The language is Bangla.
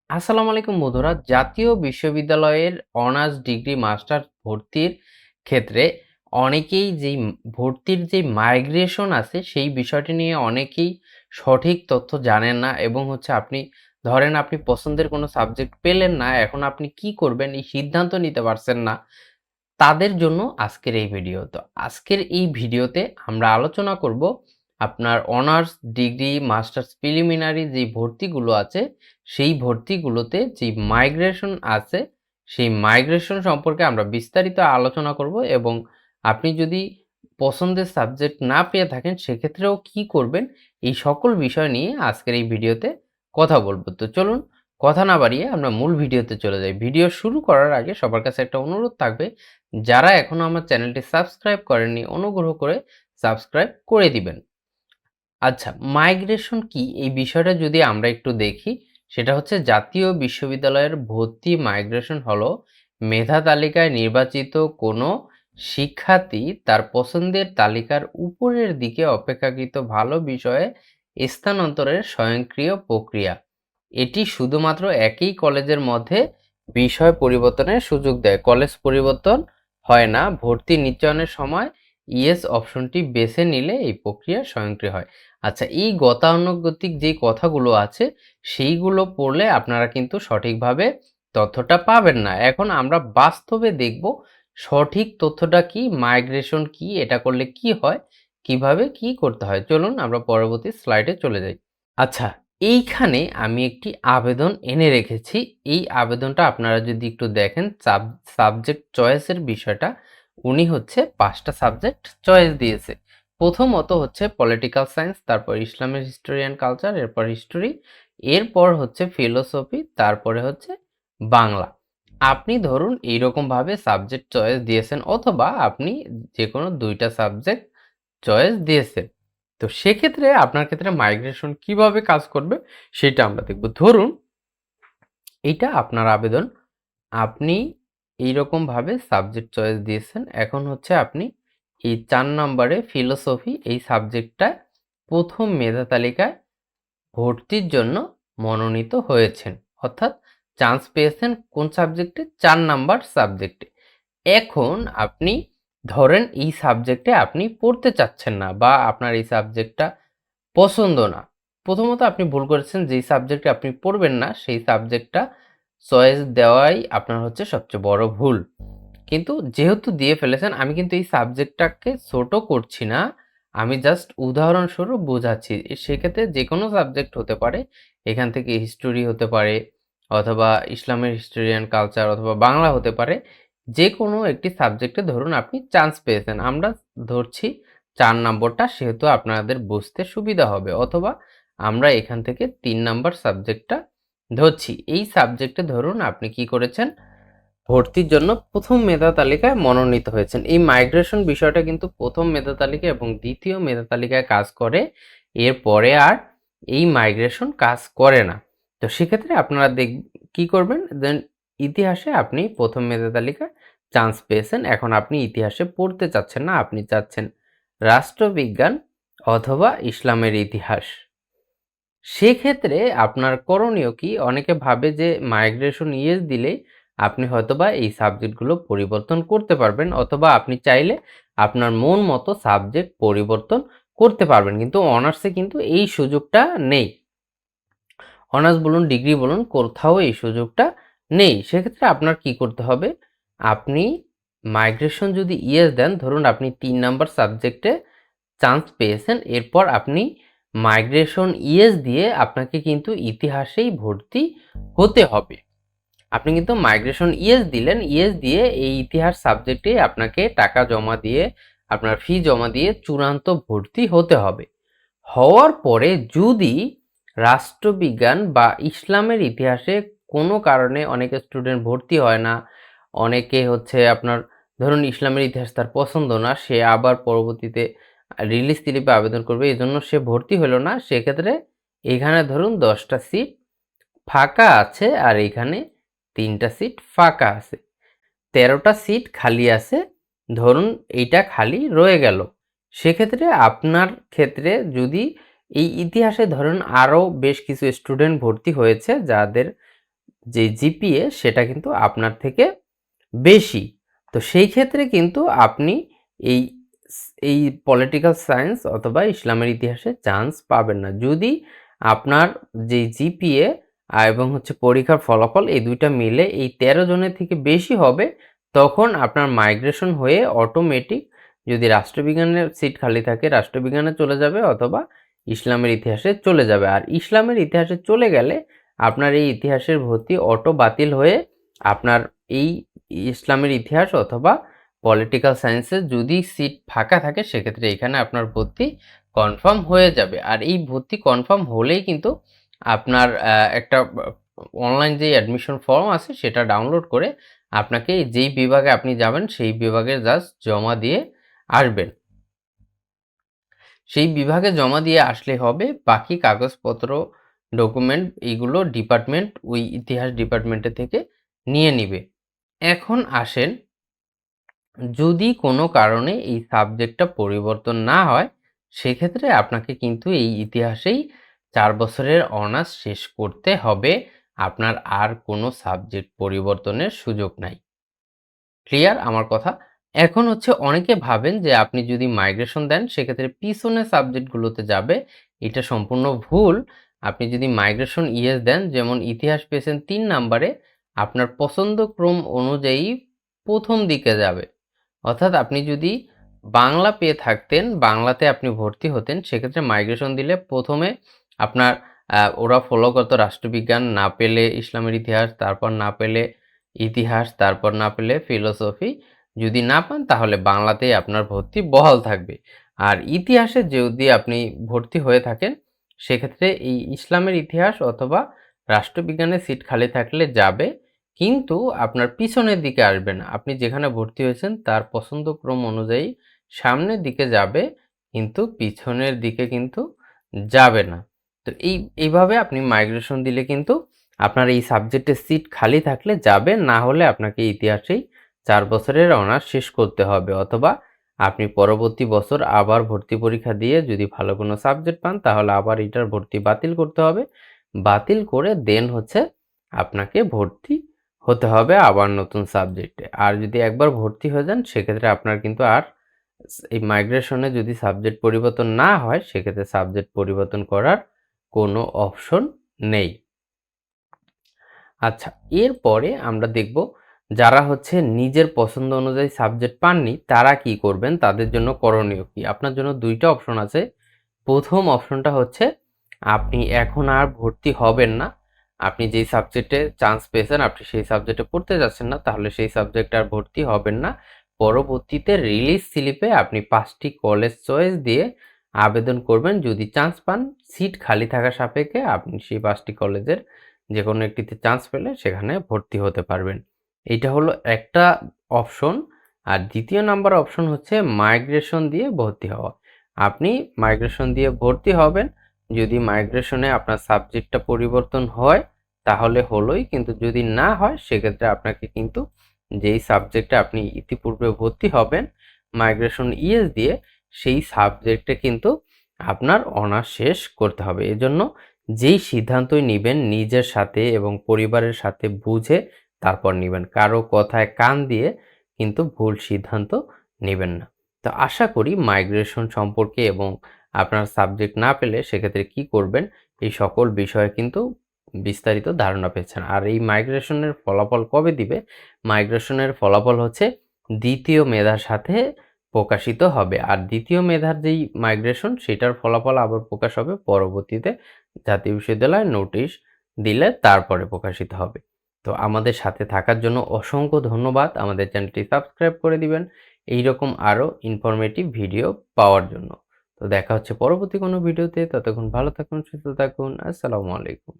আসসালামু আলাইকুম বন্ধুরা। জাতীয় বিশ্ববিদ্যালয়ের অনার্স ডিগ্রি মাস্টার্স ভর্তির ক্ষেত্রে অনেকেই ভর্তির যেই মাইগ্রেশন আছে সেই বিষয়টি নিয়ে অনেকেই সঠিক তথ্য জানেন না এবং আপনি ধরেন আপনি পছন্দের কোনো সাবজেক্ট পেলেন না, এখন আপনি কি করবেন এই সিদ্ধান্ত নিতে পারছেন না। তাদের জন্য আজকের এই ভিডিও। তো আজকের এই ভিডিওতে আমরা আলোচনা করব আপনার অনার্স ডিগ্রি মাস্টার্স প্রিলিমিনারি যে ভর্তিগুলো আছে সেই ভর্তিগুলোতে যে মাইগ্রেশন আছে সেই মাইগ্রেশন সম্পর্কে আমরা বিস্তারিত আলোচনা করব এবং আপনি যদি পছন্দের সাবজেক্ট না পেয়ে থাকেন সেক্ষেত্রেও কি করবেন এই সকল বিষয় নিয়ে আজকের এই ভিডিওতে কথা বলবো। তো চলুন কথা না বাড়িয়ে আমরা মূল ভিডিওতে চলে যাই। ভিডিও শুরু করার আগে সবার কাছে একটা অনুরোধ থাকবে, যারা এখনো আমার চ্যানেলটি সাবস্ক্রাইব করেননি অনুগ্রহ করে সাবস্ক্রাইব করে দিবেন। আচ্ছা, মাইগ্রেশন কি এই বিষয়টা যদি আমরা একটু দেখি, সেটা হচ্ছে জাতীয় বিশ্ববিদ্যালয়ের ভর্তি মাইগ্রেশন হলো মেধা তালিকায় নির্বাচিত কোনো শিক্ষার্থী তার পছন্দের তালিকার উপরের দিকে অপেক্ষাকৃত ভালো বিষয়ে স্থানান্তরের স্বয়ংক্রিয় প্রক্রিয়া। এটি শুধুমাত্র একই কলেজের মধ্যে বিষয় পরিবর্তনের সুযোগ দেয়। কলেজ পরিবর্তন হয় না। ভর্তি নিশ্চয়নের সময় ইয়েস অপশনটি বেছে নিলে এই প্রক্রিয়া স্বয়ংক্রিয় হয়। আচ্ছা, এই গতানুগতিক যে কথাগুলো আছে সেইগুলো পড়লে আপনারা কিন্তু সঠিকভাবে তথ্যটা পাবেন না। এখন আমরা বাস্তবে দেখব সঠিক তথ্যটা কি, মাইগ্রেশন কি, এটা করলে কি হয়, কিভাবে কি করতে হয়। চলুন আমরা পরবর্তী স্লাইডে চলে যাই। আচ্ছা, এইখানে আমি একটি আবেদন এনে রেখেছি। এই আবেদনটা আপনারা যদি একটু দেখেন, সাবজেক্ট চয়েসের বিষয়টা উনি ৫টা সাবজেক্ট চয়েস দিয়েছে। প্রথমত পলিটিক্যাল সায়েন্স, তারপর ইসলামের হিস্টোরি অ্যান্ড কালচার, এরপর হিস্টোরি, এরপর ফিলোসফি, তারপরে বাংলা। আপনি ধরুন এইরকমভাবে সাবজেক্ট চয়েস দিয়েছেন অথবা আপনি যেকোনো ২টা সাবজেক্ট চয়েস দিয়েছেন। তো সেক্ষেত্রে আপনার ক্ষেত্রে মাইগ্রেশন কিভাবে কাজ করবে সেটা আমরা দেখব। ধরুন এইটা আপনার আবেদন, আপনি এইরকমভাবে সাবজেক্ট চয়েস দিয়েছেন। এখন আপনি এই ৪ নম্বরে ফিলোসফি এই সাবজেক্টটা ১ম মেধা তালিকায় ভর্তির জন্য মনোনীত হয়েছেন। অর্থাৎ চান্স পেয়েছেন কোন সাবজেক্টে? ৪ নাম্বার সাবজেক্টে। এখন আপনি ধরেন এই সাবজেক্টে আপনি পড়তে চাচ্ছেন না বা আপনার এই সাবজেক্টটা পছন্দ না। প্রথমত আপনি ভুল করেছেন, যেই সাবজেক্টে আপনি পড়বেন না সেই সাবজেক্টটা চয়েস দেওয়াই আপনার সবচেয়ে বড় ভুল। কিন্তু যেহেতু দিয়ে ফেলেছেন, আমি কিন্তু এই সাবজেক্টটাকে ছোট করছি না। আমি জাস্ট উদাহরণস্বরূপ বোঝাচ্ছি। সেক্ষেত্রে যেকোনো সাবজেক্ট হতে পারে। এখান থেকে হিস্টোরি হতে পারে অথবা ইসলামের হিস্টোরি অ্যান্ড কালচার অথবা বাংলা হতে পারে। যেকোনো একটি সাবজেক্টে ধরুন আপনি চান্স পেয়েছেন। আমরা ধরছি ৪ নম্বরটা, সেহেতু আপনাদের বুঝতে সুবিধা হবে। অথবা আমরা এখান থেকে ৩ নাম্বার সাবজেক্টটা ধরছি। এই সাবজেক্টে ধরুন আপনি কি করেছেন? ভর্তির জন্য ১ম মেধা তালিকায় মনোনীত হয়েছেন। এই মাইগ্রেশন বিষয়টা কিন্তু ১ম মেধা তালিকা এবং ২য় মেধা তালিকায় কাজ করে। এরপরে আর এই মাইগ্রেশন কাজ করে না। তো সেক্ষেত্রে আপনারা কি করবেন? দেন ইতিহাসে আপনি ১ম মেধা তালিকায় চান্স পেয়েছেন। এখন আপনি ইতিহাসে পড়তে চাচ্ছেন না, আপনি চাচ্ছেন রাষ্ট্রবিজ্ঞান অথবা ইসলামের ইতিহাস। সেক্ষেত্রে আপনার করণীয় কি? অনেকে ভাবে যে মাইগ্রেশন ইয়েস দিলেই আপনি হয়তোবা এই সাবজেক্টগুলো পরিবর্তন করতে পারবেন অথবা আপনি চাইলে আপনার মন মতো সাবজেক্ট পরিবর্তন করতে পারবেন। কিন্তু অনার্সে কিন্তু এই সুযোগটা নেই। অনার্স বলুন, ডিগ্রি বলুন, কোথাও এই সুযোগটা নেই। সেক্ষেত্রে আপনার কি করতে হবে? আপনি মাইগ্রেশন যদি ইয়েস দেন, ধরুন আপনি ৩ নাম্বার সাবজেক্টে চান্স পেয়েছেন, এরপর আপনি মাইগ্রেশন ইয়েস দিয়ে আপনাকে কিন্তু ইতিহাসেই ভর্তি হতে হবে। আপনি কিন্তু মাইগ্রেশন ইয়েস দিলেন, ইয়েস দিয়ে এই ইতিহাস সাবজেক্টে আপনাকে টাকা জমা দিয়ে, আপনার ফি জমা দিয়ে চূড়ান্ত ভর্তি হতে হবে। হওয়ার পরে যদি রাষ্ট্রবিজ্ঞান বা ইসলামের ইতিহাসে কোনো কারণে অনেক স্টুডেন্ট ভর্তি হয় না, অনেকে আপনার ধরুন ইসলামের ইতিহাস তার পছন্দ না, সে আবার পরবর্তীতে রিলিজ স্লিপে আবেদন করবে, এজন্য সে ভর্তি হলো না। সেক্ষেত্রে এখানে ধরুন 10টা সিট ফাঁকা আছে আর এখানে 3টা সিট ফাঁকা আছে। 13টা সিট খালি আছে। ধরুন এইটা খালি রয়ে গেল। সেক্ষেত্রে আপনার ক্ষেত্রে যদি এই ইতিহাসে ধরুন আরও বেশ কিছু স্টুডেন্ট ভর্তি হয়েছে যাদের যে জিপিএ সেটা কিন্তু আপনার থেকে বেশি। তো সেই ক্ষেত্রে কিন্তু আপনি এই এই পলিটিক্যাল সায়েন্স অথবা ইসলামের ইতিহাসে চান্স পাবেন না। যদি আপনার যে জিপিএ এবং হচ্ছে পরীক্ষার ফলাফল এই ২ টা মিলে এই ১৩ জনের থেকে বেশি হবে, তখন আপনার মাইগ্রেশন হয়ে অটোমেটিক যদি রাষ্ট্রবিজ্ঞানের সিট খালি থাকে রাষ্ট্রবিজ্ঞানে চলে যাবে অথবা ইসলামের ইতিহাসে চলে যাবে। আর ইসলামের ইতিহাসে চলে গেলে আপনার এই ইতিহাসের ভর্তি অটো বাতিল হয়ে আপনার এই ইসলামের ইতিহাস অথবা পলিটিক্যাল সায়েন্সে যদি সিট ফাঁকা থাকে সেক্ষেত্রে এখানে আপনার ভর্তি কনফার্ম হয়ে যাবে। আর এই ভর্তি কনফার্ম হলেই কিন্তু আপনার একটা অনলাইন যে অ্যাডমিশন ফর্ম আছে সেটা ডাউনলোড করে আপনাকে যেই বিভাগে আপনি যাবেন সেই বিভাগে জাস্ট জমা দিয়ে আসবেন। সেই বিভাগে জমা দিয়ে আসলে হবে। বাকি কাগজপত্র, ডকুমেন্ট এইগুলো ডিপার্টমেন্ট ওই ইতিহাস ডিপার্টমেন্টের থেকে নিয়ে নিবে। এখন আসেন, যদি কোনো কারণে এই সাবজেক্টটা পরিবর্তন না হয় সেক্ষেত্রে আপনাকে কিন্তু এই ইতিহাসেই ৪ বছরের অনার্স শেষ করতে হবে। আপনার আর কোনো সাবজেক্ট পরিবর্তনের সুযোগ নাই। ক্লিয়ার আমার কথা? এখন হচ্ছে অনেকে ভাবেন যে আপনি যদি মাইগ্রেশন দেন সেক্ষেত্রে পিছনের সাবজেক্টগুলোতে যাবে। এটা সম্পূর্ণ ভুল। আপনি যদি মাইগ্রেশন ইএস দেন, যেমন ইতিহাস পেয়েছেন ৩ নাম্বারে, আপনার পছন্দ ক্রম অনুযায়ী ১ম দিকে যাবে। অর্থাৎ আপনি যদি বাংলা পেয়ে থাকতেন, বাংলাতে আপনি ভর্তি হতেন, সেক্ষেত্রে মাইগ্রেশন দিলে ১ম এ আপনার ওরা ফলো করত রাষ্ট্রবিজ্ঞান, না পেলে ইসলামের ইতিহাস, তারপর না পেলে ইতিহাস, তারপর না পেলে ফিলোসফি। যদি না পান তাহলে বাংলাতেই আপনার ভর্তি বহাল থাকবে। আর ইতিহাসে যদি আপনি ভর্তি হয়ে থাকেন সেক্ষেত্রে এই ইসলামের ইতিহাস অথবা রাষ্ট্রবিজ্ঞানের সিট খালি থাকলে যাবে, কিন্তু আপনার পিছনের দিকে আসবে না। আপনি যেখানে ভর্তি হয়েছেন তার পছন্দক্রম অনুযায়ী সামনের দিকে যাবে, কিন্তু পিছনের দিকে কিন্তু যাবে না। তো এইভাবে আপনি মাইগ্রেশন দিলে কিন্তু আপনার এই সাবজেক্টের সিট খালি থাকলে যাবে, না হলে আপনাকে ইতিহাসেই ৪ বছরের অনার্স শেষ করতে হবে, অথবা আপনি পরবর্তী বছর আবার ভর্তি পরীক্ষা দিয়ে যদি ভালো কোনো সাবজেক্ট পান তাহলে আবার এটার ভর্তি বাতিল করতে হবে। বাতিল করে দেন হচ্ছে আপনাকে ভর্তি হতে হবে আবার নতুন সাবজেক্টে। আর যদি একবার ভর্তি হয়ে যান সেক্ষেত্রে আপনার কিন্তু আর এই মাইগ্রেশনে যদি সাবজেক্ট পরিবর্তন না হয় সেক্ষেত্রে সাবজেক্ট পরিবর্তন করার কোনো অপশন নেই। আচ্ছা, এরপরে আমরা দেখব যারা হচ্ছে নিজের পছন্দ অনুযায়ী সাবজেক্ট পাননি তারা কি করবেন, তাদের জন্য করণীয় কি? আপনার জন্য ২ টা অপশন আছে। ১ম অপশনটা হচ্ছে আপনি এখন আর ভর্তি হবেন না। আপনি যেই সাবজেক্টে চান্স পেয়েছেন আপনি সেই সাবজেক্টে পড়তে যাচ্ছেন না, তাহলে সেই সাবজেক্টে আর ভর্তি হবেন না। পরবর্তীতে রিলিজ স্লিপে আপনি ৫ টি কলেজ চয়েস দিয়ে আবেদন করবেন। যদি চান্স পান, সিট খালি থাকা সাপেক্ষে আপনি সেই ৫ টি কলেজের যেকোনো একটিতে চান্স পেলে সেখানে ভর্তি হতে পারবেন। এইটা হলো একটা অপশন। আর ২য় নাম্বার অপশন হচ্ছে মাইগ্রেশন দিয়ে ভর্তি হওয়া। আপনি মাইগ্রেশন দিয়ে ভর্তি হবেন। যদি মাইগ্রেশনে আপনার সাবজেক্টটা পরিবর্তন হয় তাহলে হলোই, কিন্তু যদি না হয় সেক্ষেত্রে আপনাকে কিন্তু যেই সাবজেক্টে আপনি ইতিপূর্বে ভর্তি হবেন মাইগ্রেশন ইএস দিয়ে সেই সাবজেক্টে কিন্তু আপনার অনার্স শেষ করতে হবে। এজন্য যেই সিদ্ধান্তই নিবেন নিজের সাথে এবং পরিবারের সাথে বুঝে তারপর নিবেন। কারো কথায় কান দিয়ে কিন্তু ভুল সিদ্ধান্ত নিবেন না। তো আশা করি মাইগ্রেশন সম্পর্কে এবং আপনার সাবজেক্ট না পেলে সেক্ষেত্রে কি করবেন এই সকল বিষয়ে কিন্তু বিস্তারিত ধারণা পেয়েছেন। আর এই মাইগ্রেশনের ফলাফল কবে দিবে? মাইগ্রেশনের ফলাফল হচ্ছে ২য় মেধার সাথে প্রকাশিত হবে। আর ২য় মেধার যেই মাইগ্রেশন সেটার ফলাফল আবার প্রকাশ হবে পরবর্তীতে জাতীয় বিশ্ববিদ্যালয় নোটিশ দিলে তারপরে প্রকাশিত হবে। তো আমাদের সাথে থাকার জন্য অসংখ্য ধন্যবাদ। আমাদের চ্যানেলটি সাবস্ক্রাইব করে দিবেন এইরকম আরও ইনফরমেটিভ ভিডিও পাওয়ার জন্য। তো দেখা হচ্ছে পরবর্তী কোনো ভিডিওতে। ততক্ষণ ভালো থাকুন, সুস্থ থাকুন। আসসালামু আলাইকুম।